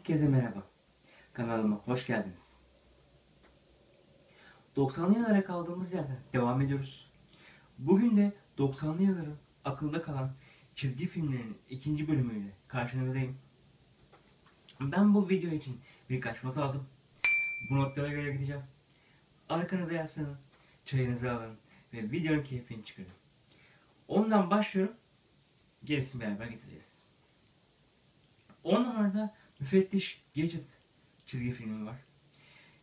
Herkese merhaba. Kanalıma hoş geldiniz. 90'lı yıllara kaldığımız yerden devam ediyoruz. Bugün de 90'lı yılların akılda kalan çizgi filmlerinin ikinci bölümüyle karşınızdayım. Ben bu video için birkaç not aldım. Bu notlara göre gideceğim. Arkanıza yaslanın, çayınızı alın ve videonun keyfini çıkarın. Ondan başlıyorum. Gerisini beraber getireceğiz. 10 numarada Müfettiş Gadget çizgi filmi var.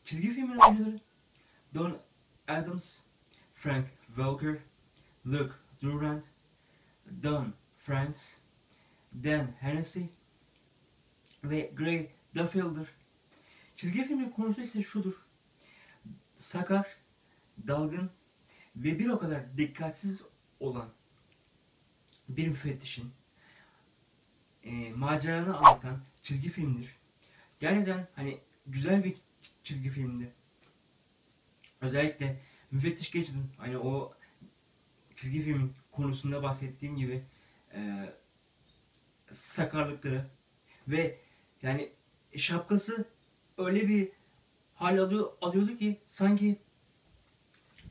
Çizgi filmin oyuncuları Don Adams, Frank Welker, Luke Durant, Don Franks, Dan Hennessy ve Gray Duffielder. Çizgi filmin konusu ise şudur. Sakar, dalgın ve bir o kadar dikkatsiz olan bir müfettişin maceranı anlatan çizgi filmdir. Gerçekten hani güzel bir çizgi filmdi. Özellikle Müfettiş Gadget'ın hani o çizgi filmin konusunda bahsettiğim gibi sakarlıkları ve yani şapkası öyle bir alıyordu ki sanki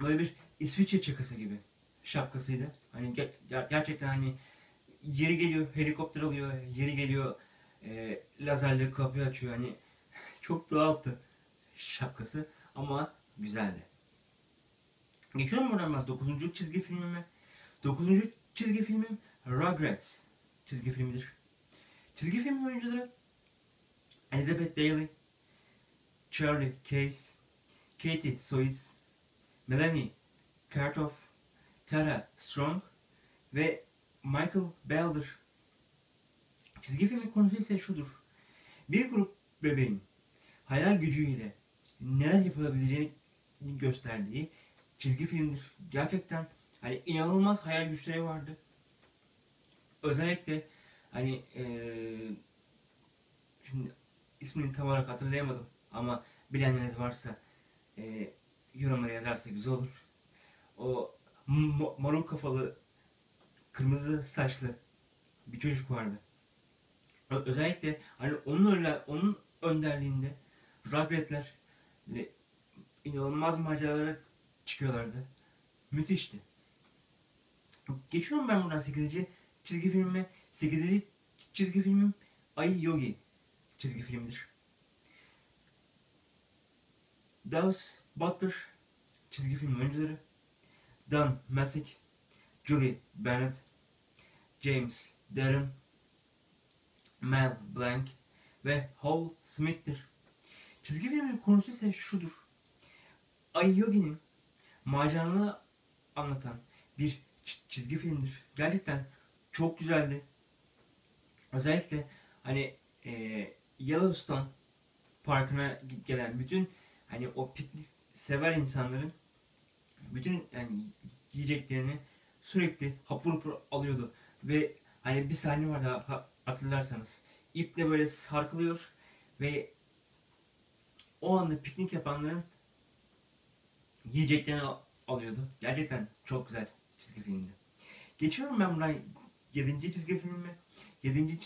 böyle bir İsviçre çakısı gibi şapkasıydı. Hani gerçekten hani yeri geliyor helikopter alıyor, yeri geliyor lazerle kapıyı açıyor. Hani çok doğaldı şapkası ama güzeldi. Geçiyorum buradan ben 9. çizgi filmime. 9. çizgi filmim Rugrats çizgi filmidir. Çizgi film oyuncuları Elizabeth Daily, Charlie Case, Katie Sois, Melanie Kartoff, Tara Strong ve Michael Bell'dir. Çizgi filmin konusu ise şudur. Bir grup bebeğin hayal gücüyle neler yapılabileceğini gösterdiği çizgi filmdir. Gerçekten hani inanılmaz hayal güçleri vardı. Özellikle hani şimdi ismini tam olarak hatırlayamadım ama bilenleriniz varsa yorumlara yazarsa güzel olur. O marul kafalı, kırmızı saçlı bir çocuk vardı. Özellikle hani onun önderliğinde Rugrats inanılmaz maceralara çıkıyorlardı. Müthişti. Geçiyorum ben buradan 8. çizgi filmime. 8. çizgi filmim Ay Yogi çizgi filmidir. Dawes Butler çizgi film oyuncuları Don Messick, Julie Bennett, James Darren, Mel Blanc ve Hal Smith'tir. Çizgi filmin konusu ise şudur. Ay Yogi'nin maceralarını anlatan bir çizgi filmdir. Gerçekten çok güzeldi. Özellikle hani Yellowstone Parkı'na gelen bütün hani o piknik sever insanların bütün yani yiyeceklerini sürekli hapur hapur alıyordu ve hani bir sahne var da hatırlarsanız iple böyle sarkılıyor ve o anda piknik yapanların yiyeceklerini alıyordu. Gerçekten çok güzel çizgi filmdi. Geçiyorum ben buradan 7. çizgi filmime. 7.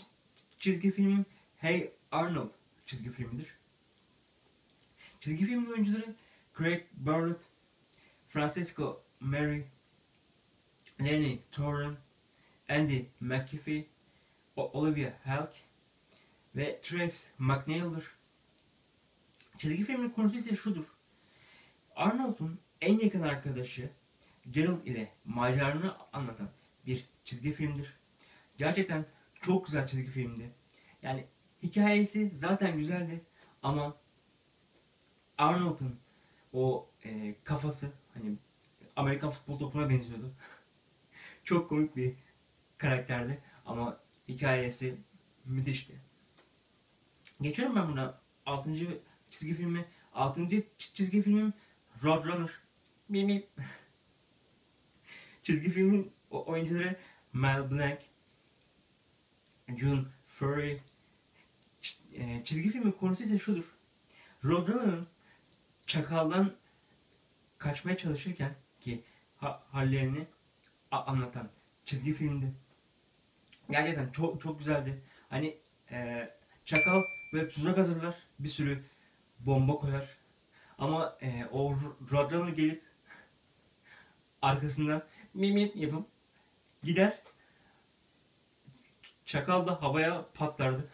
çizgi filmim Hey Arnold çizgi filmidir. Çizgi filmin oyuncuları Craig Bartlett, Francisco Mary, Lenny Torren, Andy McAfee, Olivia Halk ve Trace McNeil'dir. Çizgi filmin konusu ise şudur. Arnold'un en yakın arkadaşı Gerald ile maceranı anlatan bir çizgi filmdir. Gerçekten çok güzel çizgi filmdi. Yani hikayesi zaten güzeldi ama Arnold'un o kafası hani Amerikan futbol topuna benziyordu. Çok komik bir karakterdi ama hikayesi müthişti. Geçiyorum ben buna 6. çizgi filmi. 6. çizgi filmim Roadrunner. Mimi. Çizgi filmin oyuncuları Mel Blanc, June Furry. Çizgi filmin konusu ise şudur. Roadrunner'ın çakaldan kaçmaya çalışırken ki hallerini anlatan çizgi filmdi. Gerçekten çok çok güzeldi. Hani çakal Böyle tuzak hazırlar. Bir sürü bomba koyar. Ama o Roadrunner gelip arkasından mimim yapıp gider. Çakal da havaya patlardı.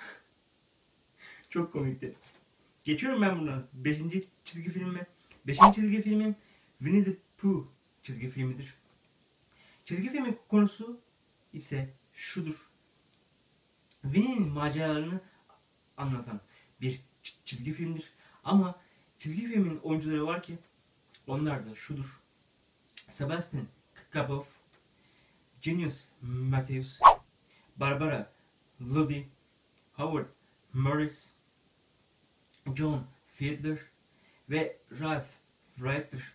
Çok komikti. Geçiyorum ben bundan. Beşinci çizgi filme. Beşinci çizgi filmim Winnie the Pooh çizgi filmidir. Çizgi filmin konusu ise şudur. Winnie'nin maceralarını anlatan bir çizgi filmdir. Ama çizgi filmin oyuncuları var ki onlar da şudur. Sebastian Kabov, Genius Matthews, Barbara Luddy, Howard Morris, John Fiedler ve Ralph Reiter.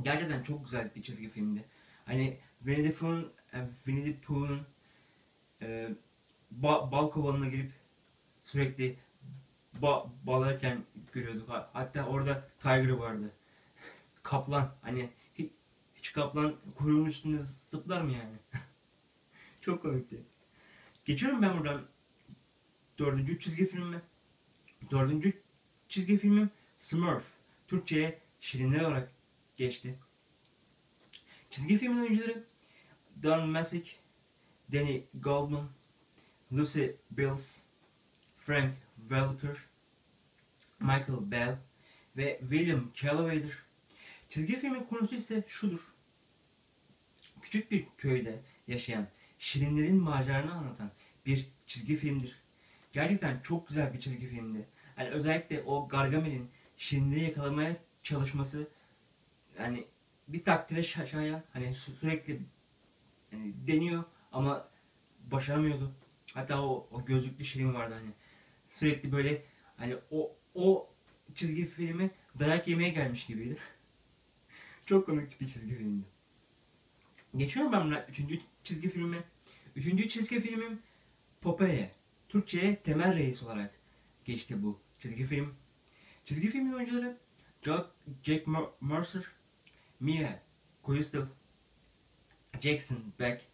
Gerçekten çok güzel bir çizgi filmdi. Hani Winnie the Pooh'un bal kovanına girip sürekli balarken görüyorduk. Hatta orada Tiger vardı. Kaplan. Hani hiç kaplan kuyruğunun üstünde zıplar mı yani? Çok komikti. Geçiyorum ben buradan dördüncü çizgi filmime. Dördüncü çizgi filmim Smurf. Türkçe'ye Şirinler olarak geçti. Çizgi filmin oyuncuları Don Messick, Danny Goldman, Lucy Bills, Frank Welker, Michael Bell ve William Calloway'dir. Çizgi filmin konusu ise şudur. Küçük bir köyde yaşayan şirinlerin maceralarını anlatan bir çizgi filmdir. Gerçekten çok güzel bir çizgi filmdi. Yani özellikle o Gargamel'in şirinleri yakalamaya çalışması yani bir takdire şayan, hani sürekli yani deniyor ama başaramıyordu. Hatta o gözlüklü şirin vardı hani. Sürekli böyle hani o çizgi filmi dayak yemeye gelmiş gibiydi. Çok komik bir çizgi filmdi. Geçiyorum ben buna üçüncü çizgi filme. Üçüncü çizgi filmim Popeye. Türkçe'ye Temel Reis olarak geçti bu çizgi film. Çizgi filmin oyuncuları Jack Mercer, Mia Koyustel, Jackson Beck.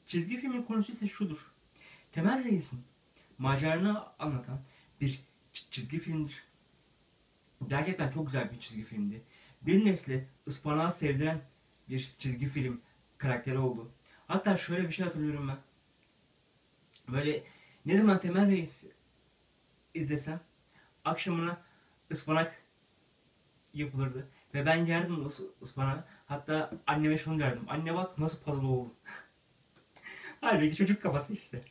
Çizgi filmin konusu ise şudur. Temel Reis'in macerasını anlatan bir çizgi filmdir. Gerçekten çok güzel bir çizgi filmdi. Bir nesli ıspanağı sevdiren bir çizgi film karakteri oldu. Hatta şöyle bir şey hatırlıyorum ben. Böyle ne zaman Temel Reis izlesem akşamına ıspanak yapılırdı. Ve ben yerdim ıspanağı. Hatta anneme şunu derdim. Anne bak nasıl puzzle oldu. Halbuki çocuk kafası işte.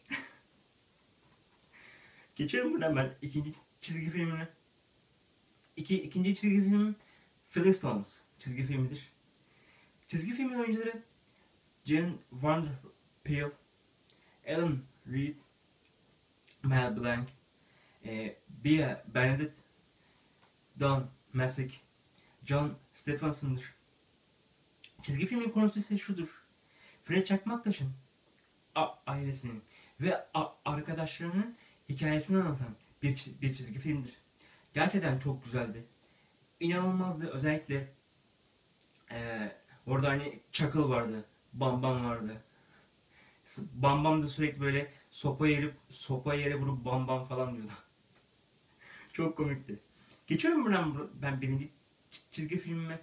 Geçelim buradan ben ikinci çizgi filmine. İkinci çizgi filmim Flintstones çizgi filmidir. Çizgi filmin oyuncuları Gene Vanderpeel, Alan Reed, Mel Blanc, Bea Benedict, Don Messick, John Stephenson'dır. Çizgi filmin konusu ise şudur. Fred Çakmaktaş'ın ailesinin ve arkadaşlarının hikayesini anlatan bir çizgi filmdir. Gerçekten çok güzeldi. İnanılmazdı. Özellikle orada hani Çakıl vardı. Bam Bam vardı. Bam Bam da sürekli böyle sopa yere vurup bam bam falan diyordu. Çok komikti. Geçiyorum buradan ben birinci çizgi filmime.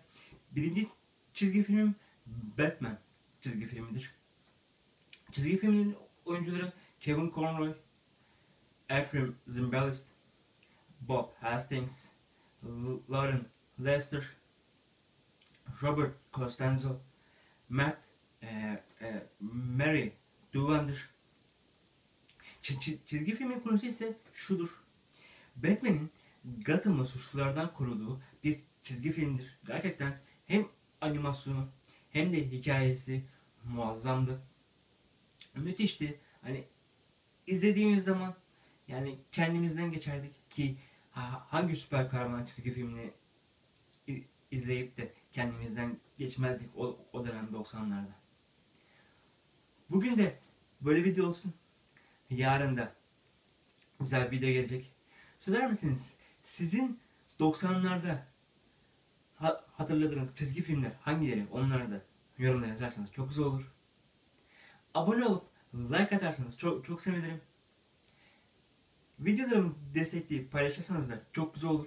Birinci çizgi filmim Batman çizgi filmidir. Çizgi filmin oyuncuları Kevin Conroy, Ephraim Zimbalist, Bob Hastings, Lauren Lester, Robert Costanzo, Mary Duvander. Çizgi filmin konusu ise şudur. Batman'in Gotham'ı suçlulardan koruduğu bir çizgi filmdir. Gerçekten hem animasyonu hem de hikayesi muazzamdı. Müthişti. Hani izlediğimiz zaman yani kendimizden geçerdik ki hangi süper kahraman çizgi filmini izleyip de kendimizden geçmezdik o dönem 90'larda. Bugün de böyle video olsun. Yarın da güzel bir video gelecek. Söyler misiniz? Sizin 90'larda hatırladığınız çizgi filmler hangileri? Onları da yorumlara yazarsanız çok güzel olur. Abone olup like atarsanız çok sevinirim. Videolarımı destekleyip paylaşırsanız da çok güzel olur.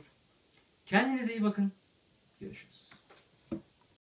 Kendinize iyi bakın. Görüşürüz.